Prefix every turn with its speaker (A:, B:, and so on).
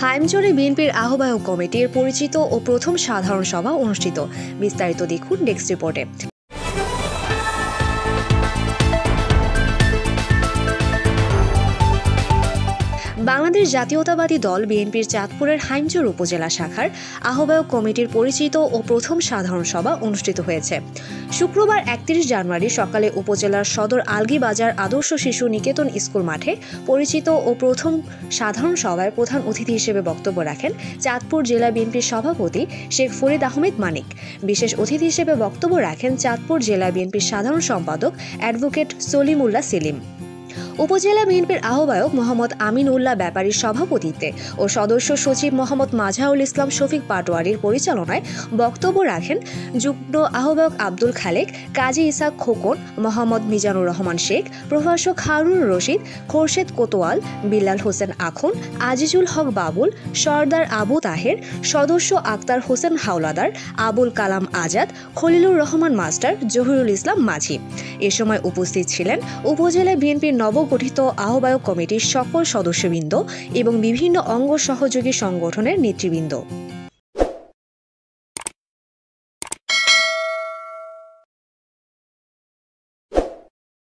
A: হাইমচরে বিএনপির আহ্বায়ক কমিটির পরিচিত ও প্রথম সাধারণ সভা অনুষ্ঠিত। বিস্তারিত দেখুন ডেস্ক রিপোর্টে। বাংলাদেশ জাতীয়তাবাদী দল বিএনপির চাঁদপুরের হাইমচর উপজেলা শাখার আহ্বায়ক কমিটির পরিচিত ও প্রথম সাধারণ সভা অনুষ্ঠিত হয়েছে। শুক্রবার ৩১ জানুয়ারি সকালে উপজেলার সদর আলগীবাজার আদর্শ শিশু নিকেতন স্কুল মাঠে পরিচিত ও প্রথম সাধারণ সভায় প্রধান অতিথি হিসেবে বক্তব্য রাখেন চাঁদপুর জেলা বিএনপির সভাপতি শেখ ফরিদ আহমেদ মানিক। বিশেষ অতিথি হিসেবে বক্তব্য রাখেন চাঁদপুর জেলা বিএনপির সাধারণ সম্পাদক অ্যাডভোকেট সলিমুল্লাহ সেলিম। উপজেলা বিএনপির আহ্বায়ক মোহাম্মদ আমিন উল্লাহ ব্যাপারীর সভাপতিত্বে ও সদস্য সচিব মোহাম্মদ মাঝহারুল ইসলাম শফিক পাটোয়ারির পরিচালনায় বক্তব্য রাখেন যুগ্ম আহ্বায়ক আব্দুল খালেক, কাজী ইসাক খোকন, মোহাম্মদ মিজানুর রহমান শেখ, প্রভাষক হারুন রশিদ, খোরশেদ কোতোয়াল, বিল্লাল হোসেন আখন, আজিজুল হক বাবুল, সরদার আবু তাহের, সদস্য আক্তার হোসেন হাওলাদার, আবুল কালাম আজাদ, খলিলুর রহমান মাস্টার, জহিরুল ইসলাম মাঝি। এ সময় উপস্থিত ছিলেন উপজেলা বিএনপির নবগঠিত আহ্বায়ক কমিটির সকল সদস্যবৃন্দ এবং বিভিন্ন অঙ্গ সহযোগী সংগঠনের নেতৃবৃন্দ।